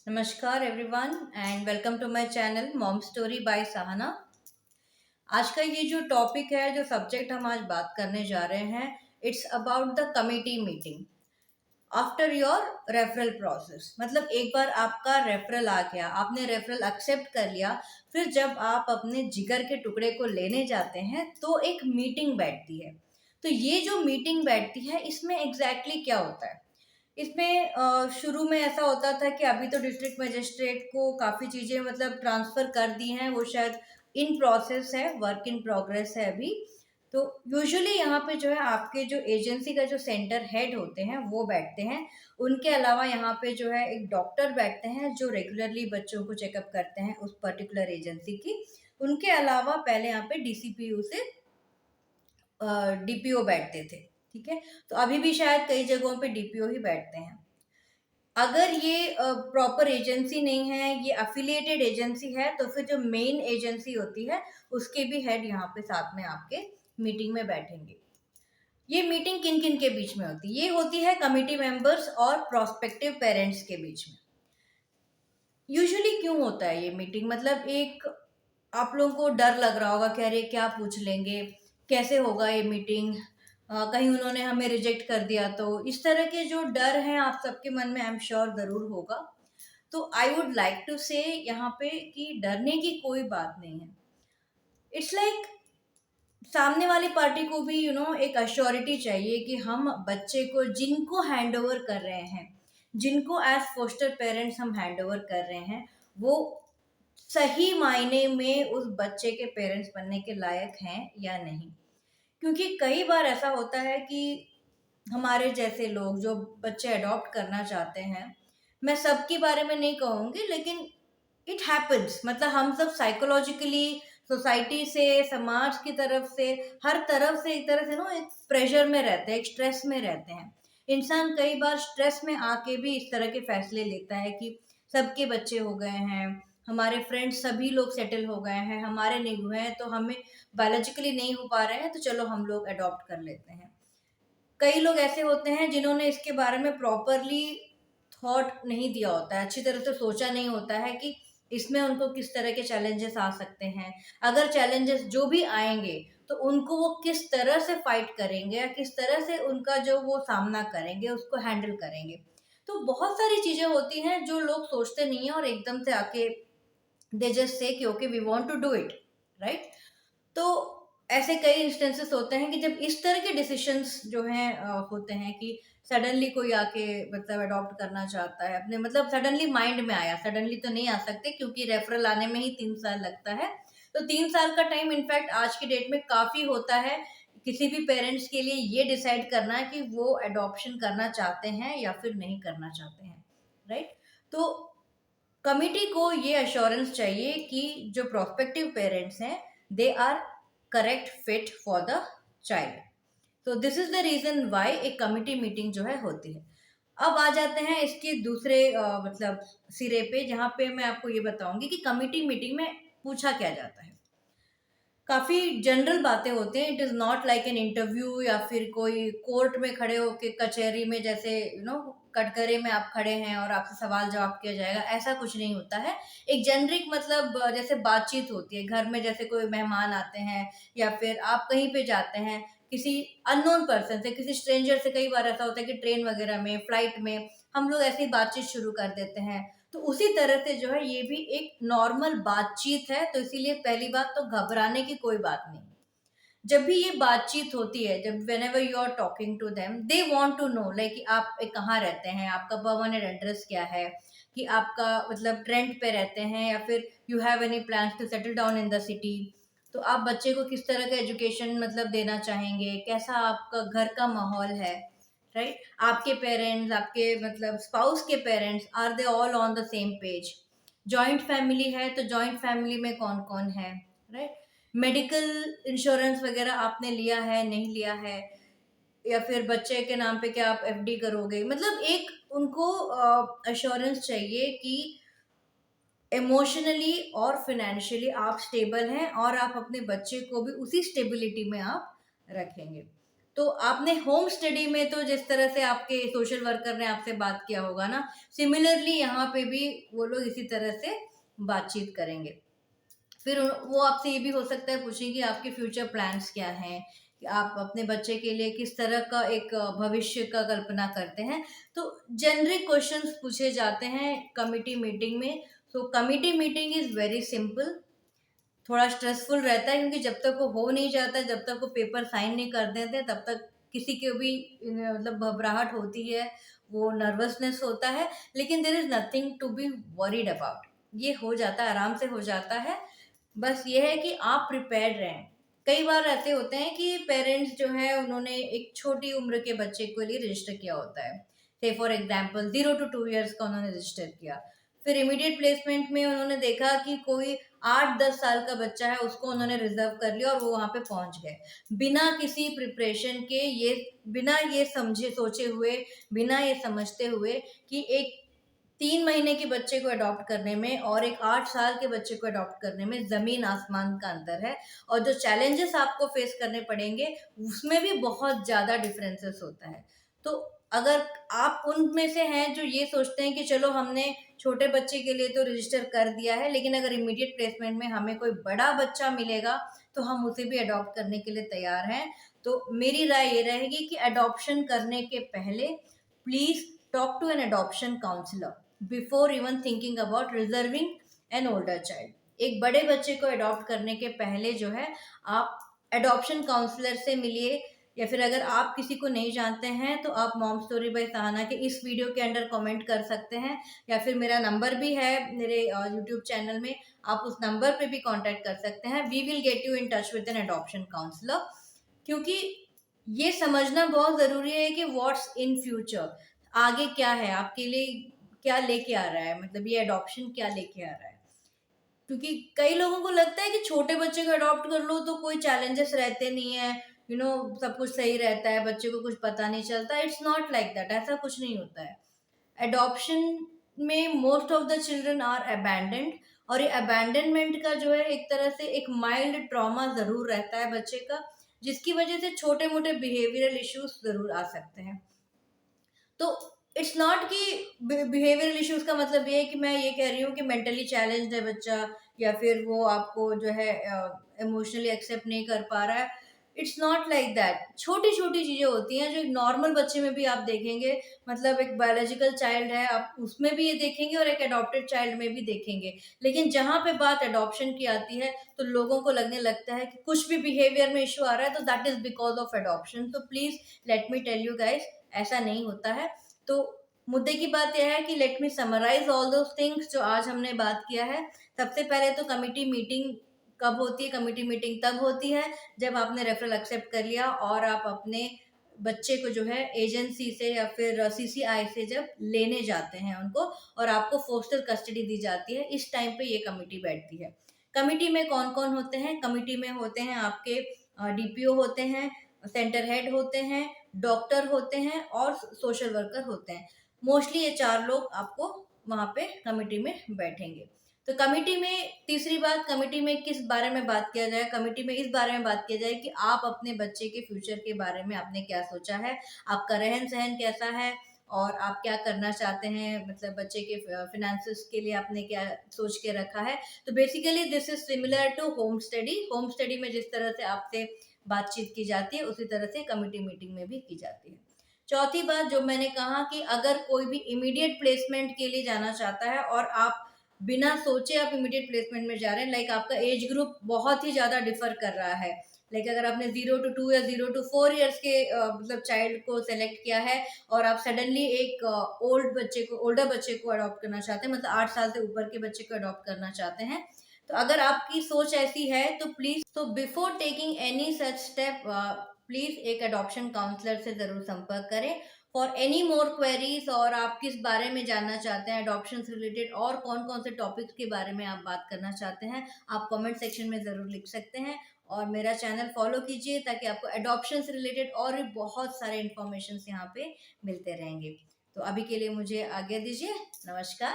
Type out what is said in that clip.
नमस्कार everyone and welcome to my channel mom story by Sahana. आज का ये जो टॉपिक है, जो सब्जेक्ट हम आज बात करने जा रहे हैं, it's about the committee meeting after your referral process. मतलब एक बार आपका रेफरल आ गया, आपने रेफरल एक्सेप्ट कर लिया, फिर जब आप अपने जिगर के टुकड़े को लेने जाते हैं तो एक मीटिंग बैठती है। तो ये जो मीटिंग बैठती है, इसमें एग्जैक्टली क्या होता है? इसमें शुरू में ऐसा होता था कि अभी तो डिस्ट्रिक्ट मजिस्ट्रेट को काफ़ी चीज़ें मतलब ट्रांसफ़र कर दी हैं, वो शायद इन प्रोसेस है, वर्क इन प्रोग्रेस है अभी। तो यूजुअली यहाँ पे जो है आपके जो एजेंसी का जो सेंटर हेड होते हैं वो बैठते हैं। उनके अलावा यहाँ पे जो है एक डॉक्टर बैठते हैं जो रेगुलरली बच्चों को चेकअप करते हैं उस पर्टिकुलर एजेंसी की। उनके अलावा पहले यहाँ पे डीसीपीयू से डीपीओ बैठते थे। ठीक है, तो अभी भी शायद कई जगहों पे डीपीओ ही बैठते हैं। अगर ये प्रॉपर एजेंसी नहीं है, ये अफिलिएटेड एजेंसी है, तो फिर जो मेन एजेंसी होती है उसके भी हेड यहाँ पे साथ में आपके मीटिंग में बैठेंगे। ये मीटिंग किन किन के बीच में होती है? ये होती है कमिटी मेंबर्स और प्रोस्पेक्टिव पेरेंट्स के बीच में। यूजुअली क्यों होता है ये मीटिंग? मतलब एक आप लोगों को डर लग रहा होगा कि अरे क्या पूछ लेंगे, कैसे होगा ये मीटिंग, कहीं उन्होंने हमें रिजेक्ट कर दिया तो। इस तरह के जो डर हैं आप सबके मन में आई एम श्योर ज़रूर होगा। तो आई वुड लाइक टू से यहाँ पे कि डरने की कोई बात नहीं है। इट्स लाइक सामने वाली पार्टी को भी एक अश्योरिटी चाहिए कि हम बच्चे को जिनको हैंड ओवर कर रहे हैं, जिनको एज फोस्टर पेरेंट्स हम हैंड ओवर कर रहे हैं, वो सही मायने में उस बच्चे के पेरेंट्स बनने के लायक हैं या नहीं। क्योंकि कई बार ऐसा होता है कि हमारे जैसे लोग जो बच्चे अडॉप्ट करना चाहते हैं, मैं सबके बारे में नहीं कहूँगी लेकिन इट हैपेंस, मतलब हम सब साइकोलॉजिकली सोसाइटी से, समाज की तरफ से, हर तरफ से एक तरह से एक प्रेशर में रहते हैं, एक स्ट्रेस में रहते हैं। इंसान कई बार स्ट्रेस में आके भी इस तरह के फैसले लेता है कि सबके बच्चे हो गए हैं, हमारे फ्रेंड्स सभी लोग सेटल हो गए हैं, हमारे नहीं हुए हैं, तो हमें बायोलॉजिकली नहीं हो पा रहे हैं, तो चलो हम लोग अडॉप्ट कर लेते हैं। कई लोग ऐसे होते हैं जिन्होंने इसके बारे में प्रॉपरली थॉट नहीं दिया होता है, अच्छी तरह से सोचा नहीं होता है कि इसमें उनको किस तरह के चैलेंजेस आ सकते हैं। अगर चैलेंजेस जो भी आएँगे, तो उनको वो किस तरह से फाइट करेंगे या किस तरह से उनका जो वो सामना करेंगे, उसको हैंडल करेंगे। तो बहुत सारी चीज़ें होती हैं जो लोग सोचते नहीं हैं और एकदम से आके दे जस्ट से कि okay we want to do it, right? तो ऐसे कई इंस्टेंसेस होते हैं कि जब इस तरह के डिसीजंस जो हैं होते हैं कि सडनली कोई आके मतलब अडॉप्ट करना चाहता है अपने, मतलब सडनली माइंड में आया, सडनली तो नहीं आ सकते क्योंकि रेफरल आने में ही 3 साल लगता है। तो 3 साल का टाइम इनफैक्ट आज की डेट में काफी होता है किसी भी पेरेंट्स के लिए ये डिसाइड करना कि वो अडॉप्शन करना चाहते हैं या फिर नहीं करना चाहते हैं, राइट? तो कमिटी को ये अश्योरेंस चाहिए कि जो प्रोस्पेक्टिव पेरेंट्स हैं, they are correct fit for the child. तो this is the reason why एक कमिटी मीटिंग जो है होती है। अब आ जाते हैं इसके दूसरे मतलब सिरे पे, जहाँ पे मैं आपको ये बताऊंगी कि कमिटी मीटिंग में पूछा क्या जाता है। काफी जनरल बातें होते हैं, it is not like an interview या फिर कोई कोर्ट में खड़े होके कचहरी में जैसे कटघरे में आप खड़े हैं और आपसे सवाल जवाब किया जाएगा, ऐसा कुछ नहीं होता है। एक जेनरिक मतलब जैसे बातचीत होती है घर में, जैसे कोई मेहमान आते हैं या फिर आप कहीं पे जाते हैं किसी अननोन पर्सन से, किसी स्ट्रेंजर से। कई बार ऐसा होता है कि ट्रेन वगैरह में, फ्लाइट में हम लोग ऐसी बातचीत शुरू कर देते हैं। तो उसी तरह से जो है ये भी एक नॉर्मल बातचीत है, तो इसीलिए पहली बात तो घबराने की कोई बात नहीं। जब भी ये बातचीत होती है, जब whenever you are talking to them, they want to know like कि आप कहाँ रहते हैं, आपका परमानेंट एड्रेस क्या है, कि आपका मतलब रेंट पे रहते हैं या फिर you have any plans to settle down in the city. तो आप बच्चे को किस तरह का एजुकेशन मतलब देना चाहेंगे, कैसा आपका घर का माहौल है, राइट? आपके पेरेंट्स, आपके मतलब स्पाउस के parents, are they all on the same page? Joint family है तो जॉइंट फैमिली में कौन कौन है, राइट? मेडिकल इंश्योरेंस वगैरह आपने लिया है, नहीं लिया है, या फिर बच्चे के नाम पे क्या आप एफडी करोगे? मतलब एक उनको अश्योरेंस चाहिए कि इमोशनली और फाइनेंशियली आप स्टेबल हैं और आप अपने बच्चे को भी उसी स्टेबिलिटी में आप रखेंगे। तो आपने होम स्टडी में तो जिस तरह से आपके सोशल वर्कर ने आपसे बात किया होगा ना, सिमिलरली यहाँ पे भी वो लोग इसी तरह से बातचीत करेंगे। फिर वो आपसे ये भी हो सकता है पूछें कि आपके फ्यूचर प्लान्स क्या हैं, कि आप अपने बच्चे के लिए किस तरह का एक भविष्य का कल्पना करते हैं। तो जेनरिक क्वेश्चंस पूछे जाते हैं कमिटी मीटिंग में। So committee meeting is very simple. थोड़ा स्ट्रेसफुल रहता है क्योंकि जब तक वो हो नहीं जाता, जब तक वो पेपर साइन नहीं कर देते, तब तक किसी को भी मतलब घबराहट होती है, वो नर्वसनेस होता है। लेकिन there is nothing to be worried about, ये हो जाता है, आराम से हो जाता है। बस ये है कि आप प्रिपेयर्ड रहें। कई बार ऐसे होते हैं कि पेरेंट्स जो है उन्होंने एक छोटी उम्र के बच्चे के लिए रजिस्टर किया होता है, से फॉर एग्जांपल 0 to 2 years का उन्होंने रजिस्टर किया। फिर इमीडिएट प्लेसमेंट में उन्होंने देखा कि कोई 8-10 साल का बच्चा है, उसको उन्होंने रिजर्व कर लिया और वो वहां पे पहुंच गए बिना किसी प्रिपरेशन के, ये बिना ये समझे सोचे हुए, बिना ये समझते हुए कि एक 3 महीने के बच्चे को अडॉप्ट करने में और एक 8 साल के बच्चे को अडॉप्ट करने में जमीन आसमान का अंतर है। और जो चैलेंजेस आपको फेस करने पड़ेंगे उसमें भी बहुत ज्यादा डिफरेंसेस होता है। तो अगर आप उनमें से हैं जो ये सोचते हैं कि चलो हमने छोटे बच्चे के लिए तो रजिस्टर कर दिया है, लेकिन अगर इमीडिएट प्लेसमेंट में हमें कोई बड़ा बच्चा मिलेगा तो हम उसे भी अडॉप्ट करने के लिए तैयार हैं, तो मेरी राय ये रहेगी कि अडॉप्शन करने के पहले please talk to an adoption counsellor before even thinking about reserving an older child. एक बड़े बच्चे को अडॉप्ट करने के पहले जो है आप अडॉप्शन काउंसलर से मिलिए, या फिर अगर आप किसी को नहीं जानते हैं तो आप मॉम स्टोरी बाय सहाना के इस वीडियो के अंडर कमेंट कर सकते हैं, या फिर मेरा नंबर भी है मेरे यूट्यूब चैनल में, आप उस नंबर पे भी कांटेक्ट कर सकते हैं। We will get you in touch with an adoption counsellor, क्योंकि ये समझना बहुत ज़रूरी है कि व्हाट्स इन फ्यूचर, आगे क्या है आपके लिए, क्या लेके आ रहा है, मतलब ये अडॉप्शन क्या लेके आ रहा है। क्योंकि कई लोगों को लगता है कि छोटे बच्चे को अडॉप्ट कर लो तो कोई चैलेंजेस रहते नहीं है, सब कुछ सही रहता है, बच्चे को कुछ पता नहीं चलता। इट्स नॉट लाइक दैट, ऐसा कुछ नहीं होता है। अडॉप्शन में most of the children are abandoned, और ये अबैंडनमेंट का जो है एक तरह से एक माइल्ड ट्रॉमा जरूर रहता है बच्चे का, जिसकी वजह से छोटे मोटे बिहेवियरल इश्यूज जरूर आ सकते हैं। तो इट्स नॉट कि बिहेवियरल इश्यूज का मतलब ये है कि मैं ये कह रही हूँ कि मेंटली चैलेंज्ड है बच्चा, या फिर वो आपको जो है इमोशनली एक्सेप्ट नहीं कर पा रहा है। It's not like that. छोटी छोटी चीजें होती हैं जो एक नॉर्मल बच्चे में भी आप देखेंगे, मतलब एक बायोलॉजिकल चाइल्ड है आप उसमें भी ये देखेंगे और एक अडॉप्टेड चाइल्ड में भी देखेंगे। लेकिन जहां पे बात अडॉप्शन की आती है तो लोगों को लगने लगता है कि कुछ भी बिहेवियर में इशू आ रहा है तो that is because of adoption. तो please let me tell you guys, ऐसा नहीं होता है। तो मुद्दे की बात यह है कि let me summarise all those things जो आज हमने बात किया है। सबसे पहले तो कमिटी मीटिंग कब होती है? कमिटी मीटिंग तब होती है जब आपने रेफरल एक्सेप्ट कर लिया और आप अपने बच्चे को जो है एजेंसी से या फिर सीसीआई से जब लेने जाते हैं उनको, और आपको फोस्टर कस्टडी दी जाती है, इस टाइम पे ये कमिटी बैठती है। कमिटी में कौन कौन होते हैं? कमिटी में होते हैं आपके डीपीओ होते हैं, सेंटर हेड होते हैं, डॉक्टर होते हैं और सोशल वर्कर होते हैं। मोस्टली ये 4 लोग आपको वहां पे कमिटी में बैठेंगे। तो कमिटी में तीसरी बात, कमिटी में किस बारे में बात किया जाए? कमिटी में इस बारे में बात किया जाए कि आप अपने बच्चे के फ्यूचर के बारे में आपने क्या सोचा है, आपका रहन सहन कैसा है, और आप क्या करना चाहते हैं, मतलब बच्चे के फिनेंसेस के लिए आपने क्या सोच के रखा है। तो basically this is similar to home study. Home study में जिस तरह से आपसे बातचीत की जाती है उसी तरह से कमिटी मीटिंग में भी की जाती है। चौथी बात जो मैंने कहा कि अगर कोई भी इमीडिएट प्लेसमेंट के लिए जाना चाहता है और आप बिना सोचे आप इमीडिएट प्लेसमेंट में जा रहे हैं, लाइक आपका एज ग्रुप बहुत ही ज्यादा डिफर कर रहा है, लाइक अगर आपने 0 to 2 या 0 to 4 years के मतलब चाइल्ड को सेलेक्ट किया है और आप सडनली एक ओल्डर बच्चे को अडॉप्ट करना चाहते हैं, मतलब 8 साल से ऊपर के बच्चे को अडॉप्ट करना चाहते हैं, तो अगर आपकी सोच ऐसी है तो प्लीज, तो before taking any such step please एक अडॉप्शन काउंसलर से जरूर संपर्क करें। फॉर एनी मोर क्वेरीज, और आप किस बारे में जानना चाहते हैं अडॉप्शन से रिलेटेड, और कौन कौन से टॉपिक्स के बारे में आप बात करना चाहते हैं, आप कमेंट सेक्शन में ज़रूर लिख सकते हैं। और मेरा चैनल फॉलो कीजिए ताकि आपको अडॉप्शन से रिलेटेड और भी बहुत सारे इन्फॉर्मेशन यहाँ पे मिलते रहेंगे। तो अभी के लिए मुझे आज्ञा दीजिए। नमस्कार।